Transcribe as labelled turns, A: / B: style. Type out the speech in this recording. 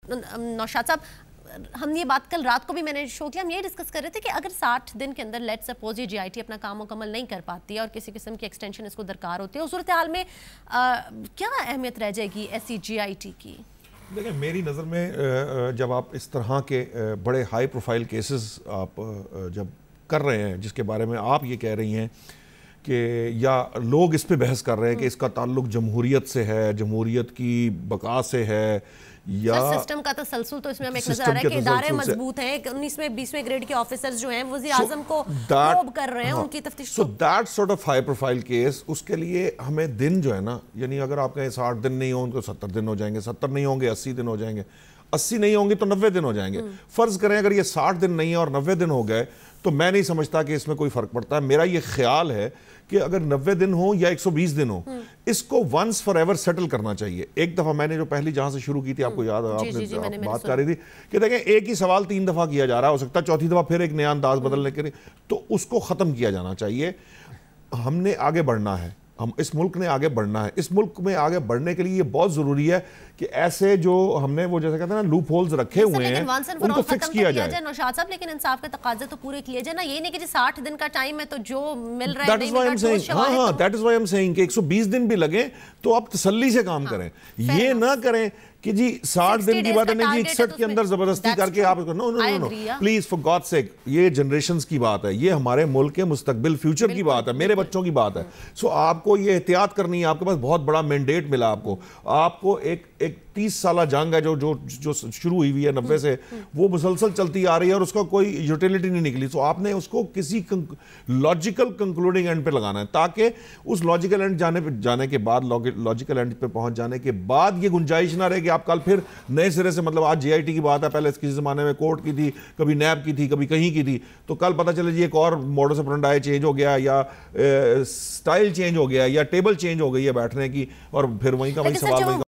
A: نوشاد صاحب ہم یہ بات کل رات کو بھی میں نے شو کیا، ہم یہ ڈسکس کر رہے تھے کہ اگر 60 دن کے اندر لیٹ سپوز یہ جی آئی ٹی اپنا کام مکمل نہیں کر پاتی ہے اور کسی قسم کی ایکسٹینشن اس کو درکار ہوتی ہے، اس صورتحال میں کیا اہمیت رہ جائے گی ایسی جی آئی ٹی کی؟
B: دیکھیں میری نظر میں جب آپ اس طرح کے بڑے ہائی پروفائل کیسز آپ جب کر رہے ہیں جس کے بارے میں آپ یہ کہہ رہی ہیں کہ یا لوگ اس پہ بحث کر رہے ہیں کہ اس کا تعلق جمہوریت سے ہے، جمہوریت کی بقا سے ہے، یا
A: سسٹم کا تسلسل، تو اس میں ہمیں ایک نظر آ رہا ہے کہ ادارے مضبوط ہیں، 19ویں 20ویں گریڈ کے آفیسرز جو ہیں وزیر اعظم کو پروب کر رہے ہیں ان کی تفتیش کو.
B: So that sort of high profile case اس کے لیے ہمیں دن جو ہے نا، یعنی اگر آپ کہیں 60 دن نہیں ہوں تو 70 دن ہو جائیں گے، 70 نہیں ہوں گے 80 دن ہو جائیں گے، 80 نہیں ہوں گے تو 90 دن ہو جائیں گے. فرض کریں اگر یہ 60 دن نہیں ہے اور 90 دن ہو گئے تو میں نہیں سمجھتا کہ اس میں کوئی فرق پڑتا ہے. میرا یہ خیال ہے کہ اگر 90 دن ہوں یا 120 دن ہوں، اس کو ونس فار ایور سیٹل کرنا چاہیے. ایک دفعہ میں نے جو پہلی جہاں سے شروع کی تھی، آپ کو یاد ہے، آپ نے بات کر رہی تھی کہ دیکھیں ایک ہی سوال 3 دفعہ کیا جا رہا ہے، ہو سکتا ہے چوتھی دفعہ پھر ایک نیا انداز بدلنے کے لیے، تو اس کو ختم کیا جانا چاہیے. ہم نے آگے بڑھنا ہے، اس ملک نے آگے بڑھنا ہے. اس ملک میں آگے بڑھنے کے لیے یہ بہت ضروری ہے کہ ایسے جو ہم نے وہ جیسے کہتے ہیں نا لوپ ہولز رکھے ہوئے ہیں ان کو فکس کیا جائے.
A: نوشاد صاحب لیکن انصاف کے تقاضے تو پورے کیے جائے نا، یہ نہیں کہ 60 دن کا ٹائم ہے تو جو مل رہا ہے نہیں مل رہا.
B: ہاں that is why I'm seeing کہ 120 دن بھی لگیں تو آپ تسلی سے کام کریں. یہ نہ کریں کہ جی 60 دن کی بات ہے نہیں جی 61 کے اندر زبردستی کر کے آپ نو پلیز فار گاڈ سیک. یہ جنریشنز کی بات ہے، یہ ہمارے ملک کے مستقبل فیوچر کی بات ہے، میرے بچوں کی بات ہے. سو آپ کو یہ احتیاط کرنی ہے. آپ کے پاس بہت بڑا مینڈیٹ ملا آپ کو ایک 30 سالہ جنگ ہے جو شروع ہوئی ہے 90 سے، وہ مسلسل چلتی آ رہی ہے اور اس کا کوئی یوٹیلیٹی نہیں نکلی. سو آپ نے اس کو کسی لاجیکل کنکلوڈنگ اینڈ پہ لگانا ہے تاکہ اس لاجیکل اینڈ جانے کے بعد لاجیکل اینڈ پہ پہنچ جانے کے بعد یہ گنجائش نہ رہے کہ آپ کل پھر نئے سرے سے، مطلب آج جے آئی ٹی کی بات ہے، پہلے کسی زمانے میں کورٹ کی تھی، کبھی نیب کی تھی، کبھی کہیں کی تھی، تو کل پتہ چلے جی ایک اور موڈس اپرنڈی چینج ہو گیا یا سٹائل چینج ہو گیا یا ٹیبل چینج ہو گئی ہے بیٹھنے کی، اور پھر وہیں کا وہی سوال.